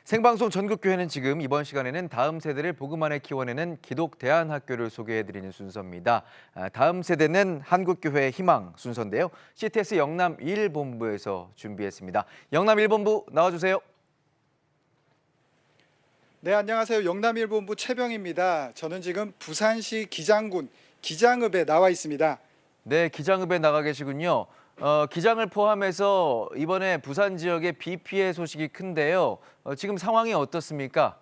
생방송 전국교회는 지금 이번 시간에는 다음 세대를 복음 안에 키워내는 기독 대안학교를 소개해드리는 순서입니다. 다음 세대는 한국교회의 희망 순서인데요. CTS 영남 1본부에서 준비했습니다. 영남 1본부 나와주세요. 네, 안녕하세요. 영남 1본부 최병입니다. 저는 지금 부산시 기장군 기장읍에 나와 있습니다. 네, 기장읍에 나가 계시군요. 기장을 포함해서 이번에 부산 지역의 비 피해 소식이 큰데요. 지금 상황이 어떻습니까?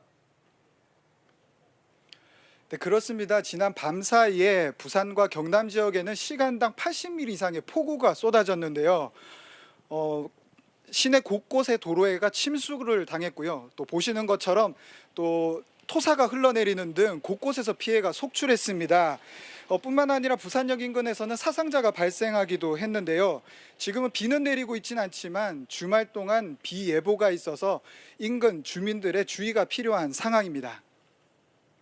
네, 그렇습니다. 지난 밤 사이에 부산과 경남 지역에는 시간당 80mm 이상의 폭우가 쏟아졌는데요. 시내 곳곳의 도로가 침수를 당했고요. 또 보시는 것처럼 또 토사가 흘러내리는 등 곳곳에서 피해가 속출했습니다. 뿐만 아니라 부산역 인근에서는 사상자가 발생하기도 했는데요. 지금은 비는 내리고 있지는 않지만 주말 동안 비 예보가 있어서 인근 주민들의 주의가 필요한 상황입니다.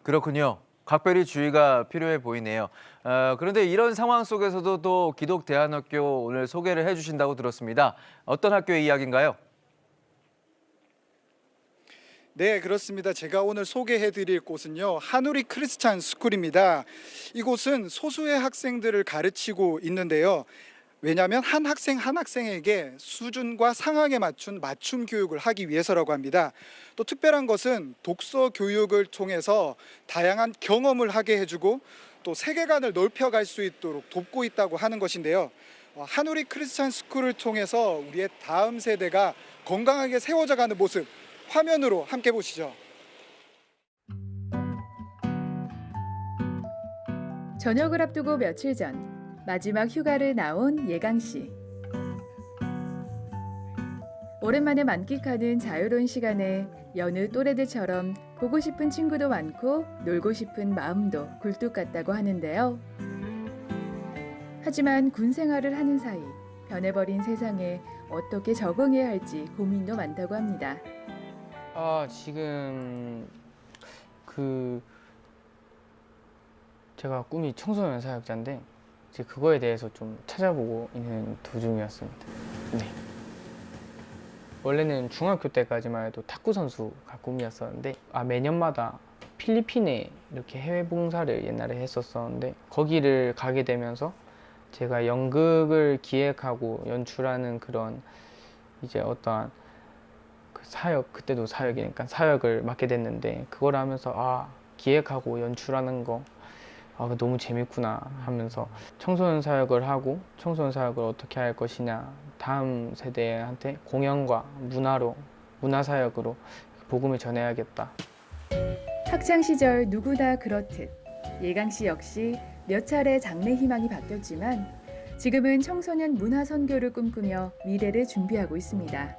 그렇군요. 각별히 주의가 필요해 보이네요. 그런데 이런 상황 속에서도 또 기독 대안학교 오늘 소개를 해주신다고 들었습니다. 어떤 학교의 이야기인가요? 네, 그렇습니다. 제가 오늘 소개해 드릴 곳은요, 한우리 크리스찬 스쿨입니다. 이곳은 소수의 학생들을 가르치고 있는데요. 왜냐하면 한 학생 한 학생에게 수준과 상황에 맞춘 맞춤 교육을 하기 위해서라고 합니다. 또 특별한 것은 독서 교육을 통해서 다양한 경험을 하게 해주고 또 세계관을 넓혀갈 수 있도록 돕고 있다고 하는 것인데요. 한우리 크리스찬 스쿨을 통해서 우리의 다음 세대가 건강하게 세워져가는 모습 화면으로 함께 보시죠. 저녁을 앞두고 며칠 전 마지막 휴가를 나온 예강 씨. 오랜만에 만끽하는 자유로운 시간에 여느 또래들처럼 보고 싶은 친구도 많고 놀고 싶은 마음도 굴뚝 같다고 하는데요. 하지만 군 생활을 하는 사이 변해버린 세상에 어떻게 적응해야 할지 고민도 많다고 합니다. 지금 제가 꿈이 청소년 사역자인데 이제 그거에 대해서 좀 찾아보고 있는 도중이었습니다. 네. 원래는 중학교 때까지만 해도 탁구 선수가 꿈이었었는데 매년마다 필리핀에 이렇게 해외 봉사를 옛날에 했었었는데 거기를 가게 되면서 제가 연극을 기획하고 연출하는 그런 이제 어떠한 사역, 그때도 사역이니까 사역을 맡게 됐는데 그걸 하면서 기획하고 연출하는 거 너무 재밌구나 하면서 청소년 사역을 하고 청소년 사역을 어떻게 할 것이냐, 다음 세대한테 공연과 문화 사역으로 복음을 전해야겠다. 학창 시절 누구나 그렇듯 예강 씨 역시 몇 차례 장래 희망이 바뀌었지만 지금은 청소년 문화 선교를 꿈꾸며 미래를 준비하고 있습니다.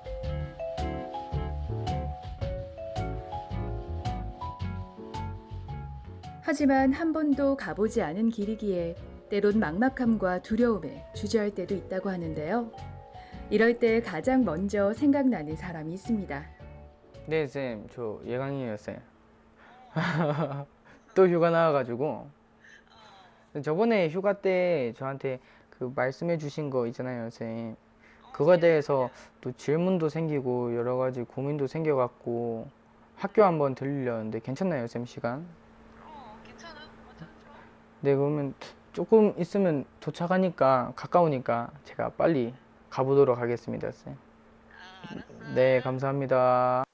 하지만 한 번도 가보지 않은 길이기에 때론 막막함과 두려움에 주저할 때도 있다고 하는데요. 이럴 때 가장 먼저 생각나는 사람이 있습니다. 네, 쌤, 저 예강이에요, 쌤. 또 휴가 나와가지고 저번에 휴가 때 저한테 그 말씀해 주신 거 있잖아요, 쌤. 그거에 대해서 또 질문도 생기고 여러 가지 고민도 생겨갖고 학교 한번 들리려는데 괜찮나요, 쌤, 시간? 네, 그러면 조금 있으면 도착하니까 가까우니까 제가 빨리 가보도록 하겠습니다, 쌤. 네, 감사합니다.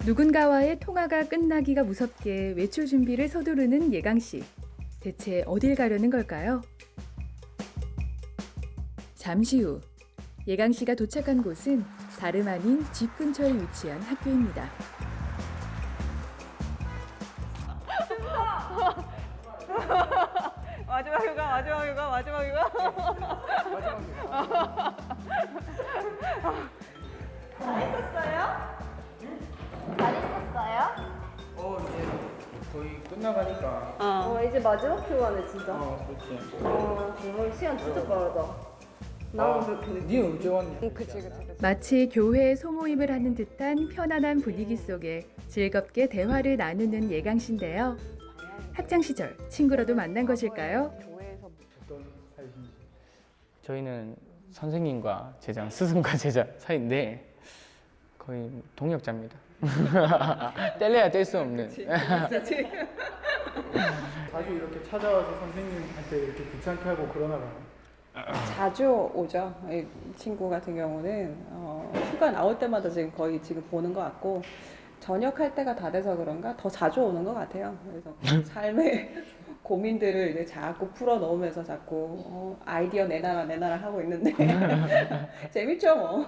누군가와의 통화가 끝나기가 무섭게 외출 준비를 서두르는 예강 씨. 대체 어딜 가려는 걸까요? 잠시 후 예강 씨가 도착한 곳은 다름 아닌 집 근처에 위치한 학교입니다. 마지막 휴가. 이제 거의 끝나가니까. 이제 마지막 휴가네 진짜. 그렇지. 정말 시간 진짜 빠르다. 나는 그렇게 느껴. 니 언제 왔냐? 그치. 마치 교회 소모임을 하는 듯한 편안한 분위기 속에 즐겁게 대화를 나누는 예강 씨인데요. 학창 시절 친구라도 만난 것일까요? 저희는 선생님과 제자, 스승과 제자 사이인데 거의 동역자입니다. 뗄래야 뗄 수 없는. 자주 이렇게 찾아와서 선생님한테 이렇게 귀찮게 하고 그러나 봐요. 자주 오죠. 이 친구 같은 경우는 휴가 나올 때마다 지금 거의 지금 보는 것 같고 전역할 때가 다 돼서 그런가 더 자주 오는 것 같아요. 그래서 삶의 고민들을 이제 자꾸 풀어 넣으면서 자꾸 아이디어 내놔라 하고 있는데 재밌죠 뭐.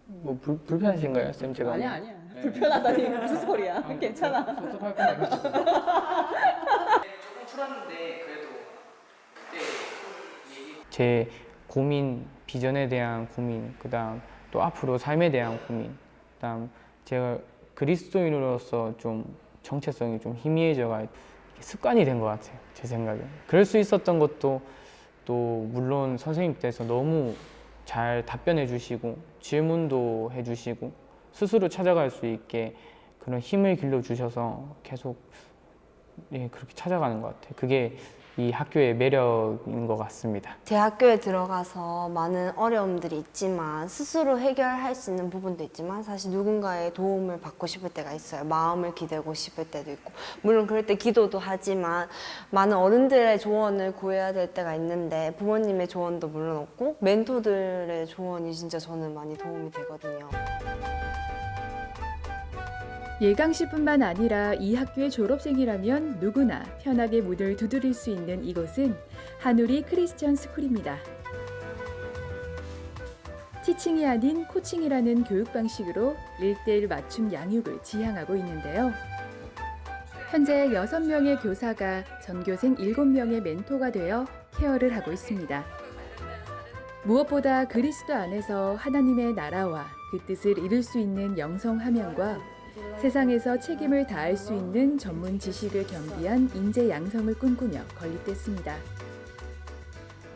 뭐 불편하신가요, 쌤 제가? 아니야. 불편하다니 무슨 소리야. 괜찮아. 섭섭할 건 아니죠. 조금 풀었는데 그래도 그때 제 고민, 비전에 대한 고민, 그다음 또 앞으로 삶에 대한 고민, 그다음 제가 그리스도인으로서 좀 정체성이 좀 희미해져가 습관이 된 것 같아요, 제 생각에. 그럴 수 있었던 것도 또 물론 선생님께서 너무 잘 답변해 주시고 질문도 해 주시고 스스로 찾아갈 수 있게 그런 힘을 길러 주셔서 계속 그렇게 찾아가는 것 같아요. 그게 이 학교의 매력인 것 같습니다. 제 학교에 들어가서 많은 어려움들이 있지만 스스로 해결할 수 있는 부분도 있지만 사실 누군가의 도움을 받고 싶을 때가 있어요. 마음을 기대고 싶을 때도 있고 물론 그럴 때 기도도 하지만 많은 어른들의 조언을 구해야 될 때가 있는데 부모님의 조언도 물론 없고 멘토들의 조언이 진짜 저는 많이 도움이 되거든요. 예강시뿐만 아니라 이 학교의 졸업생이라면 누구나 편하게 문을 두드릴 수 있는 이곳은 한우리 크리스천 스쿨입니다. 티칭이 아닌 코칭이라는 교육 방식으로 1:1 맞춤 양육을 지향하고 있는데요. 현재 6명의 교사가 전교생 7명의 멘토가 되어 케어를 하고 있습니다. 무엇보다 그리스도 안에서 하나님의 나라와 그 뜻을 이룰 수 있는 영성 화명과 세상에서 책임을 다할 수 있는 전문 지식을 겸비한 인재 양성을 꿈꾸며 건립됐습니다.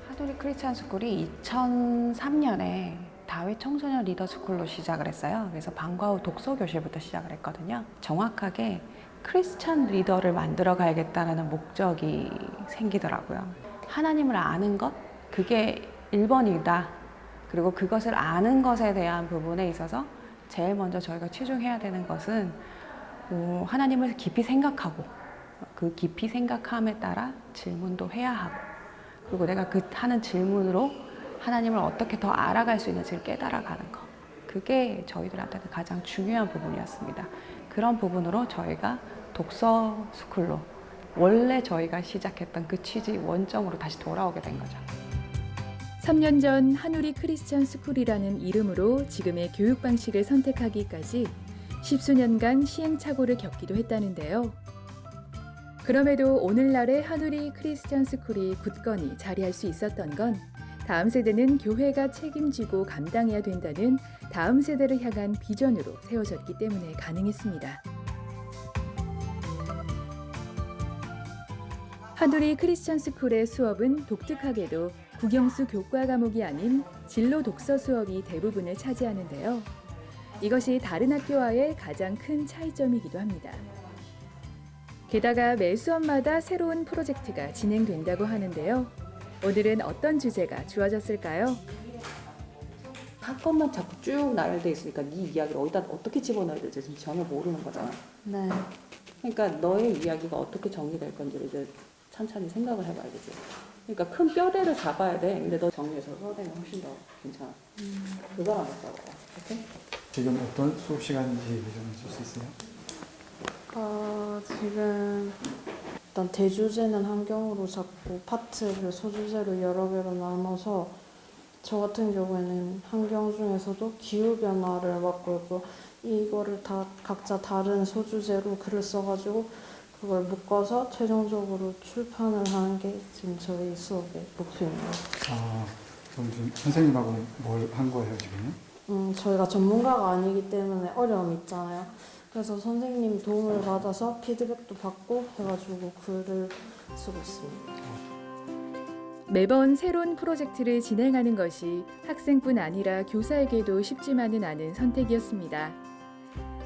한우리 크리스찬 스쿨이 2003년에 다윗 청소년 리더 스쿨로 시작을 했어요. 그래서 방과 후 독서 교실부터 시작을 했거든요. 정확하게 크리스찬 리더를 만들어 가야겠다는 목적이 생기더라고요. 하나님을 아는 것, 그게 1번이다. 그리고 그것을 아는 것에 대한 부분에 있어서 제일 먼저 저희가 치중해야 되는 것은 하나님을 깊이 생각하고 그 깊이 생각함에 따라 질문도 해야 하고 그리고 내가 그 하는 질문으로 하나님을 어떻게 더 알아갈 수 있는지를 깨달아가는 것. 그게 저희들한테는 가장 중요한 부분이었습니다. 그런 부분으로 저희가 독서 스쿨로 원래 저희가 시작했던 그 취지 원점으로 다시 돌아오게 된 거죠. 3년 전 한우리 크리스천 스쿨이라는 이름으로 지금의 교육 방식을 선택하기까지 10수년간 시행착오를 겪기도 했다는데요. 그럼에도 오늘날의 한우리 크리스천 스쿨이 굳건히 자리할 수 있었던 건 다음 세대는 교회가 책임지고 감당해야 된다는 다음 세대를 향한 비전으로 세워졌기 때문에 가능했습니다. 한우리 크리스천 스쿨의 수업은 독특하게도 국영수 교과 과목이 아닌 진로 독서 수업이 대부분을 차지하는데요. 이것이 다른 학교와의 가장 큰 차이점이기도 합니다. 게다가 매 수업마다 새로운 프로젝트가 진행된다고 하는데요. 오늘은 어떤 주제가 주어졌을까요? 사건만 자꾸 쭉 나열돼 있으니까 네 이야기를 어디다 어떻게 집어넣어야 될지 지금 전혀 모르는 거잖아. 네. 그러니까 너의 이야기가 어떻게 정리될 건지를 이제 천천히 생각을 해봐야겠지. 그러니까 큰 뼈대를 잡아야 돼. 근데 너 정리해서 써내면 훨씬 더 괜찮아. 그거랑 맞다고. 오케이? 지금 어떤 수업 시간인지 좀 줄 수 있어요? 지금 일단 대주제는 환경으로 잡고 파트를 소주제로 여러 개로 나눠서 저 같은 경우에는 환경 중에서도 기후변화를 맡고 있고 이거를 다 각자 다른 소주제로 글을 써가지고 그걸 묶어서 최종적으로 출판을 하는 게 지금 저희 수업의 목표입니다. 그럼 지금 선생님하고 뭘 한 거예요, 지금? 저희가 전문가가 아니기 때문에 어려움이 있잖아요. 그래서 선생님 도움을 받아서 피드백도 받고 해가지고 글을 쓰고 있습니다. 매번 새로운 프로젝트를 진행하는 것이 학생뿐 아니라 교사에게도 쉽지만은 않은 선택이었습니다.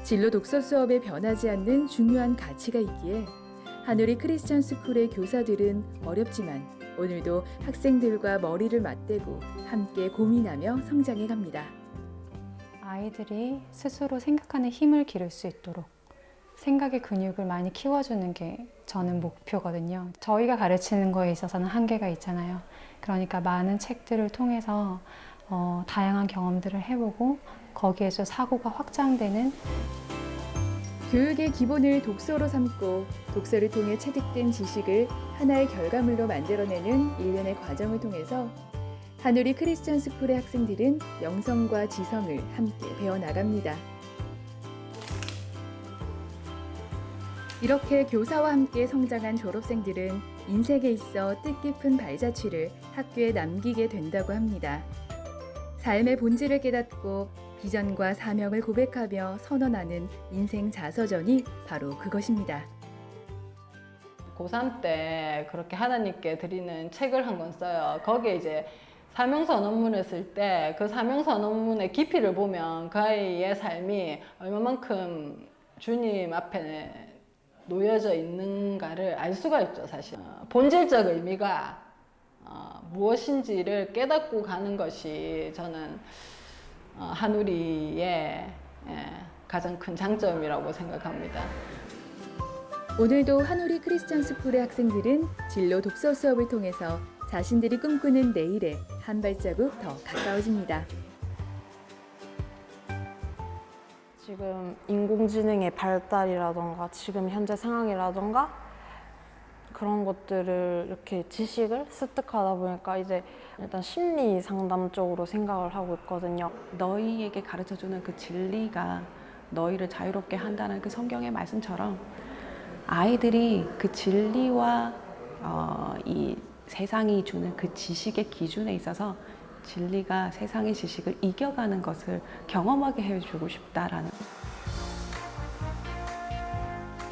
진로 독서 수업에 변하지 않는 중요한 가치가 있기에 한우리 크리스천 스쿨의 교사들은 어렵지만 오늘도 학생들과 머리를 맞대고 함께 고민하며 성장해 갑니다. 아이들이 스스로 생각하는 힘을 기를 수 있도록 생각의 근육을 많이 키워주는 게 저는 목표거든요. 저희가 가르치는 거에 있어서는 한계가 있잖아요. 그러니까 많은 책들을 통해서 다양한 경험들을 해보고 거기에서 사고가 확장되는 교육의 기본을 독서로 삼고 독서를 통해 체득된 지식을 하나의 결과물로 만들어내는 일련의 과정을 통해서 한우리 크리스천 스쿨의 학생들은 영성과 지성을 함께 배워나갑니다. 이렇게 교사와 함께 성장한 졸업생들은 인생에 있어 뜻깊은 발자취를 학교에 남기게 된다고 합니다. 삶의 본질을 깨닫고 비전과 사명을 고백하며 선언하는 인생 자서전이 바로 그것입니다. 고3 때 그렇게 하나님께 드리는 책을 한 권 써요. 거기에 이제 사명선언문을 쓸 때 그 사명선언문의 깊이를 보면 그 아이의 삶이 얼마만큼 주님 앞에 놓여져 있는가를 알 수가 있죠, 사실. 본질적 의미가 무엇인지를 깨닫고 가는 것이 저는 한우리의 가장 큰 장점이라고 생각합니다. 오늘도 한우리 크리스천 스쿨의 학생들은 진로 독서 수업을 통해서 자신들이 꿈꾸는 내일에 한 발자국 더 가까워집니다. 지금 인공지능의 발달이라던가 지금 현재 상황이라던가 그런 것들을 이렇게 지식을 습득하다 보니까 이제 일단 심리 상담 쪽으로 생각을 하고 있거든요. 너희에게 가르쳐주는 그 진리가 너희를 자유롭게 한다는 그 성경의 말씀처럼 아이들이 그 진리와 이 세상이 주는 그 지식의 기준에 있어서 진리가 세상의 지식을 이겨가는 것을 경험하게 해주고 싶다라는.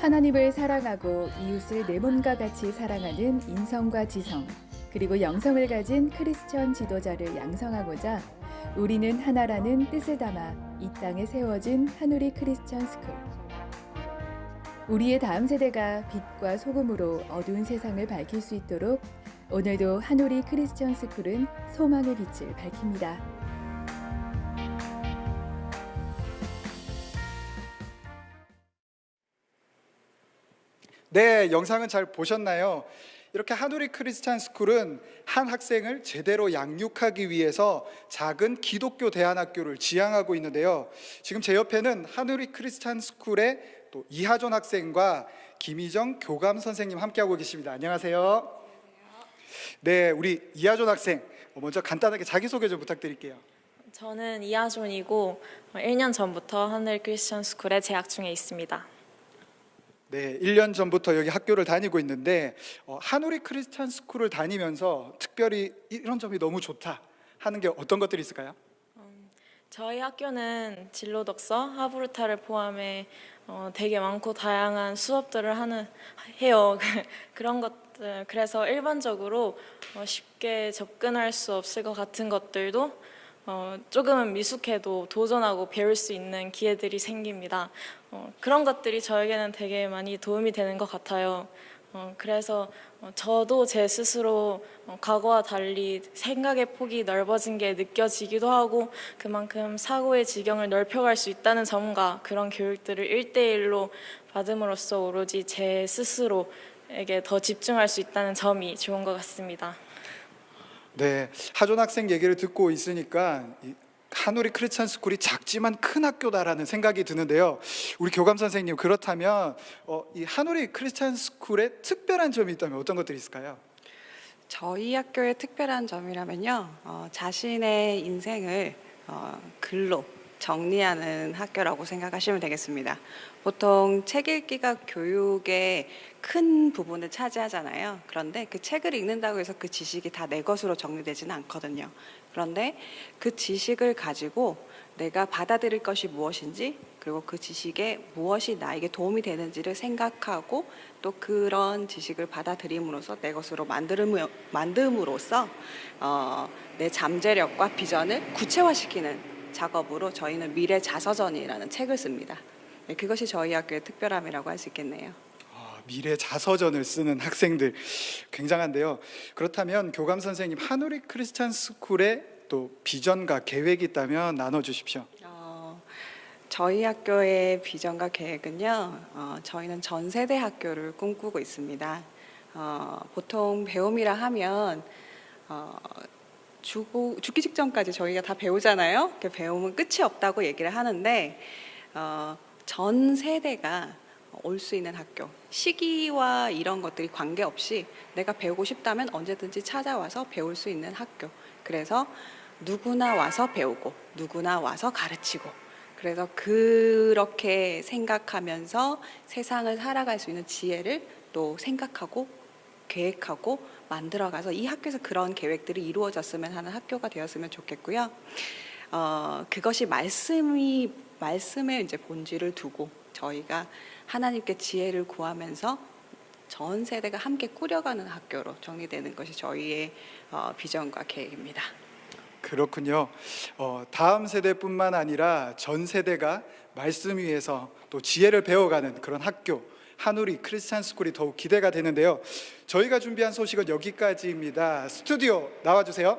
하나님을 사랑하고 이웃을 내 몸과 같이 사랑하는 인성과 지성, 그리고 영성을 가진 크리스천 지도자를 양성하고자 우리는 하나라는 뜻을 담아 이 땅에 세워진 한우리 크리스천 스쿨. 우리의 다음 세대가 빛과 소금으로 어두운 세상을 밝힐 수 있도록 오늘도 한우리 크리스천 스쿨은 소망의 빛을 밝힙니다. 네, 영상은 잘 보셨나요? 이렇게 한우리 크리스찬 스쿨은 한 학생을 제대로 양육하기 위해서 작은 기독교 대안학교를 지향하고 있는데요. 지금 제 옆에는 한우리 크리스찬 스쿨의 또 이하존 학생과 김희정 교감 선생님 함께하고 계십니다. 안녕하세요. 네, 우리 이하존 학생 먼저 간단하게 자기소개 좀 부탁드릴게요. 저는 이하존이고 1년 전부터 한우리 크리스천 스쿨에 재학 중에 있습니다. 네, 1년 전부터 여기 학교를 다니고 있는데 한우리 크리스찬 스쿨을 다니면서 특별히 이런 점이 너무 좋다 하는 게 어떤 것들이 있을까요? 저희 학교는 진로 독서, 하브루타를 포함해 되게 많고 다양한 수업들을 해요. 그런 것들, 그래서 일반적으로 쉽게 접근할 수 없을 것 같은 것들도 조금은 미숙해도 도전하고 배울 수 있는 기회들이 생깁니다. 그런 것들이 저에게는 되게 많이 도움이 되는 것 같아요. 그래서 저도 제 스스로 과거와 달리 생각의 폭이 넓어진 게 느껴지기도 하고 그만큼 사고의 지경을 넓혀갈 수 있다는 점과 그런 교육들을 1대1로 받음으로써 오로지 제 스스로에게 더 집중할 수 있다는 점이 좋은 것 같습니다. 네, 하존 학생 얘기를 듣고 있으니까 한우리 크리스찬 스쿨이 작지만 큰 학교다라는 생각이 드는데요. 우리 교감 선생님, 그렇다면 이 한우리 크리스찬 스쿨에 특별한 점이 있다면 어떤 것들이 있을까요? 저희 학교의 특별한 점이라면요, 자신의 인생을 글로 정리하는 학교라고 생각하시면 되겠습니다. 보통 책 읽기가 교육의 큰 부분을 차지하잖아요. 그런데 그 책을 읽는다고 해서 그 지식이 다 내 것으로 정리되지는 않거든요. 그런데 그 지식을 가지고 내가 받아들일 것이 무엇인지, 그리고 그 지식에 무엇이 나에게 도움이 되는지를 생각하고 또 그런 지식을 받아들임으로써 내 것으로 만듦으로써 내 잠재력과 비전을 구체화시키는 작업으로 저희는 미래 자서전이라는 책을 씁니다. 네, 그것이 저희 학교의 특별함이라고 할 수 있겠네요. 미래 자서전을 쓰는 학생들 굉장한데요. 그렇다면 교감 선생님, 한우리 크리스찬 스쿨의 또 비전과 계획이 있다면 나눠주십시오. 저희 학교의 비전과 계획은요, 저희는 전 세대 학교를 꿈꾸고 있습니다. 보통 배움이라 하면 죽기 직전까지 저희가 다 배우잖아요. 그 배움은 끝이 없다고 얘기를 하는데 전 세대가 올 수 있는 학교, 시기와 이런 것들이 관계없이 내가 배우고 싶다면 언제든지 찾아와서 배울 수 있는 학교. 그래서 누구나 와서 배우고 누구나 와서 가르치고, 그래서 그렇게 생각하면서 세상을 살아갈 수 있는 지혜를 또 생각하고 계획하고 만들어가서 이 학교에서 그런 계획들이 이루어졌으면 하는 학교가 되었으면 좋겠고요. 그것이 말씀의 이제 본질을 두고 저희가 하나님께 지혜를 구하면서 전 세대가 함께 꾸려가는 학교로 정리되는 것이 저희의 비전과 계획입니다. 그렇군요. 다음 세대뿐만 아니라 전 세대가 말씀 위에서 또 지혜를 배워가는 그런 학교, 한우리 크리스찬 스쿨이 더욱 기대가 되는데요. 저희가 준비한 소식은 여기까지입니다. 스튜디오 나와주세요.